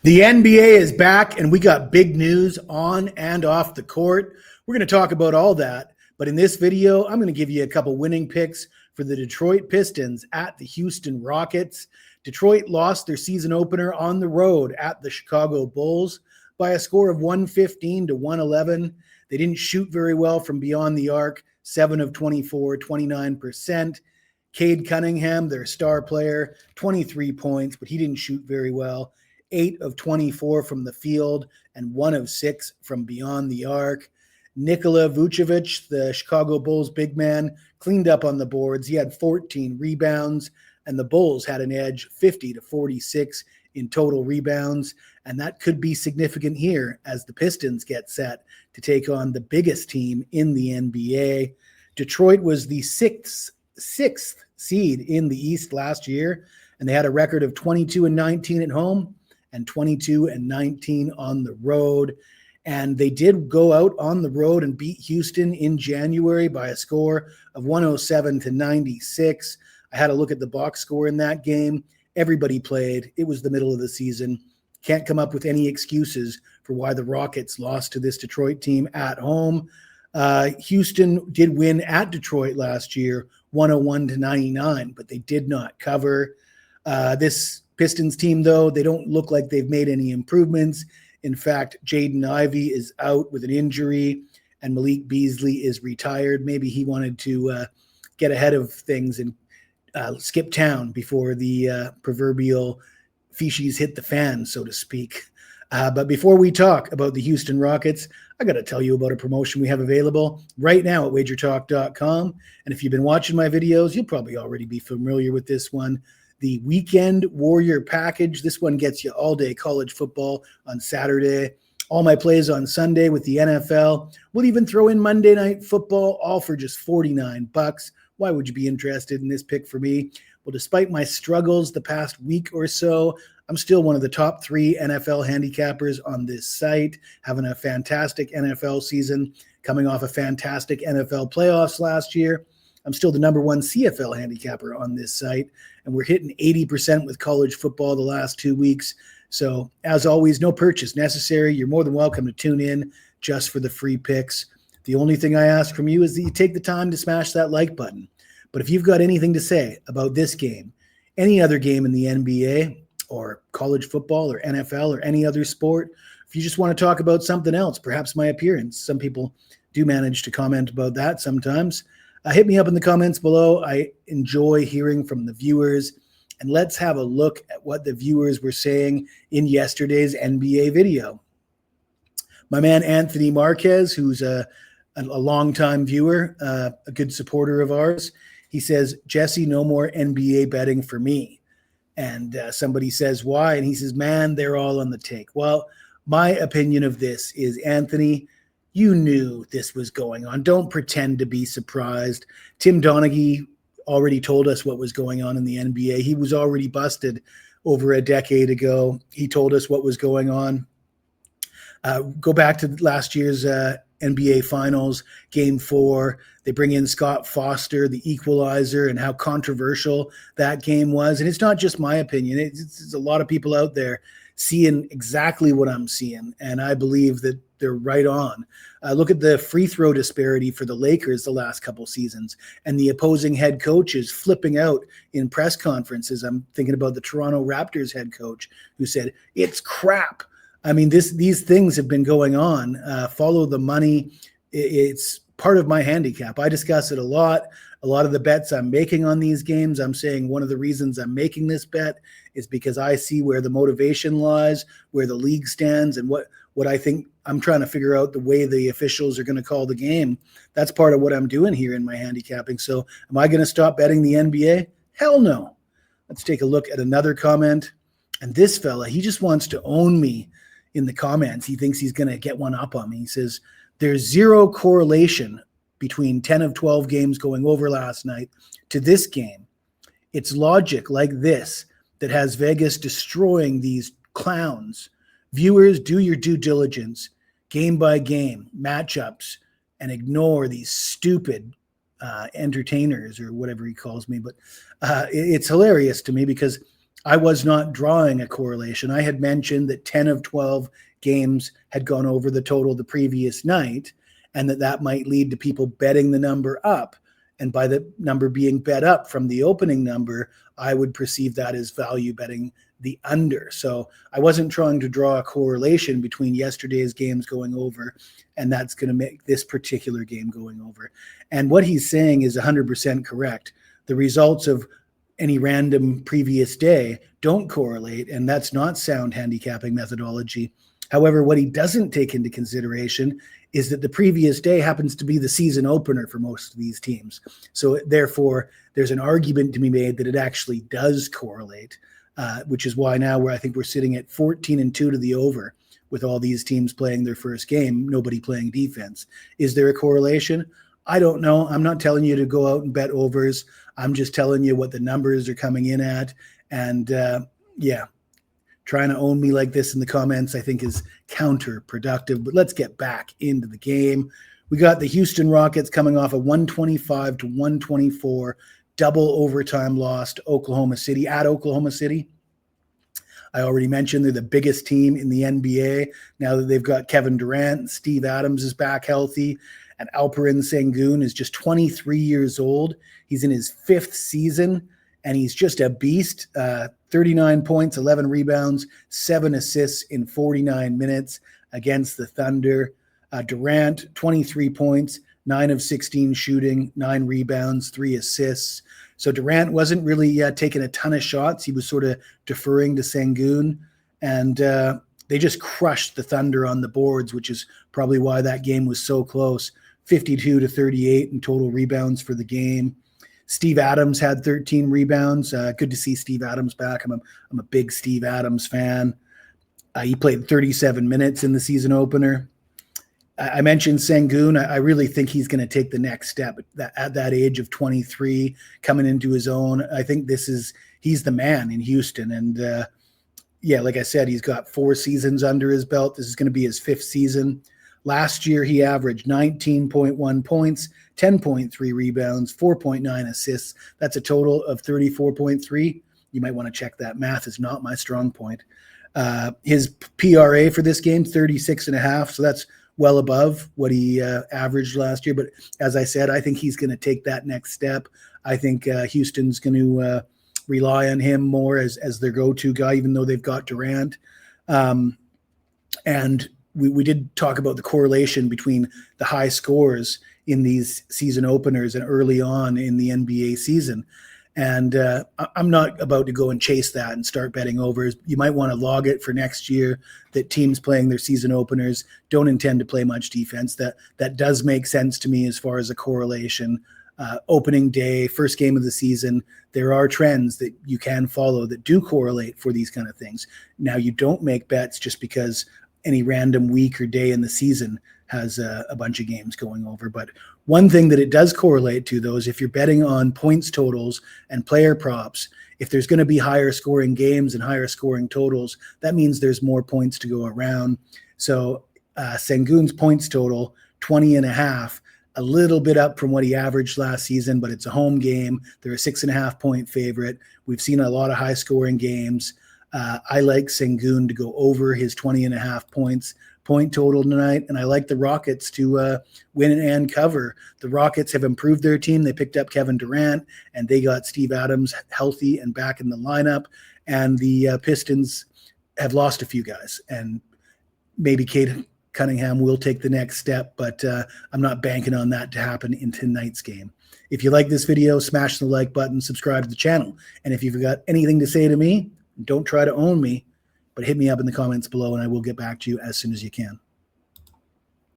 The NBA is back, and we got big news on and off the court. We're going to talk about all that, but in this video, I'm going to give you a couple winning picks for the Detroit Pistons at the Houston Rockets. Detroit lost their season opener on the road at the Chicago Bulls by a score of 115 to 111. They didn't shoot very well from beyond the arc, 7 of 24, 29%. Cade Cunningham, their star player, 23 points, but he didn't shoot very well. 8 of 24 from the field and 1 of 6 from beyond the arc. Nikola Vucevic, the Chicago Bulls big man, cleaned up on the boards. He had 14 rebounds, and the Bulls had an edge, 50 to 46 in total rebounds. And that could be significant here as the Pistons get set to take on the biggest team in the NBA. Detroit was the sixth seed in the East last year, and they had a record of 22-19 at home and 22-19 on the road. And they did go out on the road and beat Houston in January by a score of 107 to 96. I had a look at the box score in that game. Everybody played. It was the middle of the season. Can't come up with any excuses for why the Rockets lost to this Detroit team at home. Houston did win at Detroit last year, 101 to 99, but they did not cover. This Pistons team, though, they don't look like they've made any improvements. In fact, Jaden Ivey is out with an injury, and Malik Beasley is retired. Maybe he wanted to get ahead of things and skip town before the proverbial feces hit the fan, so to speak. But before we talk about the Houston Rockets, I got to tell you about a promotion we have available right now at wagertalk.com. And if you've been watching my videos, you'll probably already be familiar with this one. The Weekend Warrior Package. This one gets you all-day college football on Saturday, all my plays on Sunday with the NFL. We'll even throw in Monday Night Football, all for just $49. Why would you be interested in this pick for me? Well, despite my struggles the past week or so, I'm still one of the top 3 NFL handicappers on this site, having a fantastic NFL season, coming off a fantastic NFL playoffs last year. I'm still the number 1 CFL handicapper on this site, and we're hitting 80% with college football the last 2 weeks. So, as always, no purchase necessary. You're more than welcome to tune in just for the free picks. The only thing I ask from you is that you take the time to smash that like button. But if you've got anything to say about this game, any other game in the NBA or college football or NFL or any other sport, if you just want to talk about something else, perhaps my appearance, some people do manage to comment about that sometimes, hit me up in the comments below. I enjoy hearing from the viewers. And let's have a look at what the viewers were saying in yesterday's NBA video. My man Anthony Marquez, who's a longtime viewer, a good supporter of ours, he says, Jesse, no more NBA betting for me. And somebody says, why? And he says, man, they're all on the take. Well, my opinion of this is, Anthony, you knew this was going on. Don't pretend to be surprised. Tim Donaghy already told us what was going on in the NBA. He was already busted over a decade ago. He told us what was going on. Go back to last year's NBA Finals, Game 4. They bring in Scott Foster, the equalizer, and how controversial that game was. And it's not just my opinion. It's a lot of people out there seeing exactly what I'm seeing, and I believe that they're right on. Look at the free throw disparity for the Lakers the last couple seasons, and the opposing head coaches flipping out in press conferences. I'm thinking about the Toronto Raptors head coach who said, it's crap. I mean, these things have been going on. Follow the money. It's part of my handicap. I discuss it a lot. A lot of the bets I'm making on these games, I'm saying one of the reasons I'm making this bet is because I see where the motivation lies, where the league stands, and what I think. I'm trying to figure out the way the officials are going to call the game. That's part of what I'm doing here in my handicapping. So am I going to stop betting the NBA? Hell no. Let's take a look at another comment. And this fella, he just wants to own me in the comments. He thinks he's going to get one up on me. He says, there's zero correlation between 10 of 12 games going over last night to this game. It's logic like this that has Vegas destroying these clowns. Viewers, do your due diligence, game by game, matchups, and ignore these stupid entertainers or whatever he calls me. But it's hilarious to me because I was not drawing a correlation. I had mentioned that 10 of 12 games had gone over the total the previous night, and that might lead to people betting the number up. And by the number being bet up from the opening number, I would perceive that as value betting the under. So I wasn't trying to draw a correlation between yesterday's games going over, and that's going to make this particular game going over. And what he's saying is 100% correct. The results of any random previous day don't correlate, and that's not sound handicapping methodology. However, what he doesn't take into consideration is that the previous day happens to be the season opener for most of these teams. So therefore, there's an argument to be made that it actually does correlate, which is why now I think we're sitting at 14-2 to the over with all these teams playing their first game, nobody playing defense. Is there a correlation? I don't know. I'm not telling you to go out and bet overs. I'm just telling you what the numbers are coming in at. And yeah, trying to own me like this in the comments, I think, is counterproductive. But let's get back into the game. We got the Houston Rockets coming off a 125-124 double overtime loss to Oklahoma City at Oklahoma City. I already mentioned they're the biggest team in the NBA now that they've got Kevin Durant. Steve Adams is back healthy. And Alperen Şengün is just 23 years old. He's in his 5th season, and he's just a beast. 39 points, 11 rebounds, 7 assists in 49 minutes against the Thunder. Durant, 23 points, 9 of 16 shooting, 9 rebounds, 3 assists. So Durant wasn't really taking a ton of shots. He was sort of deferring to Şengün, and they just crushed the Thunder on the boards, which is probably why that game was so close. 52-38 in total rebounds for the game. Steve Adams had 13 rebounds. Good to see Steve Adams back. I'm a big Steve Adams fan. He played 37 minutes in the season opener. I mentioned Şengün. I really think he's going to take the next step at that age of 23, coming into his own. I think he's the man in Houston. And yeah, like I said, he's got 4 seasons under his belt. This is going to be his 5th season. Last year, he averaged 19.1 points, 10.3 rebounds, 4.9 assists. That's a total of 34.3. You might want to check that. Math is not my strong point. His PRA for this game, 36.5. So that's well above what he averaged last year. But as I said, I think he's going to take that next step. I think Houston's going to rely on him more as their go-to guy, even though they've got Durant. And we did talk about the correlation between the high scores in these season openers and early on in the NBA season. And I'm not about to go and chase that and start betting overs. You might want to log it for next year that teams playing their season openers don't intend to play much defense. That does make sense to me as far as a correlation. Opening day, first game of the season, there are trends that you can follow that do correlate for these kind of things. Now, you don't make bets just because any random week or day in the season has a bunch of games going over. But one thing that it does correlate to, though, is if you're betting on points totals and player props, if there's going to be higher scoring games and higher scoring totals, that means there's more points to go around. So Şengün's points total, 20.5, a little bit up from what he averaged last season, but it's a home game. They're a 6.5-point favorite. We've seen a lot of high scoring games. I like Şengün to go over his 20.5 points point total tonight, and I like the Rockets to win and cover. The Rockets have improved their team. They picked up Kevin Durant, and they got Steve Adams healthy and back in the lineup, and the Pistons have lost a few guys, and maybe Cade Cunningham will take the next step, but I'm not banking on that to happen in tonight's game. If you like this video, smash the like button, subscribe to the channel, and if you've got anything to say to me, don't try to own me, but hit me up in the comments below and I will get back to you as soon as you can.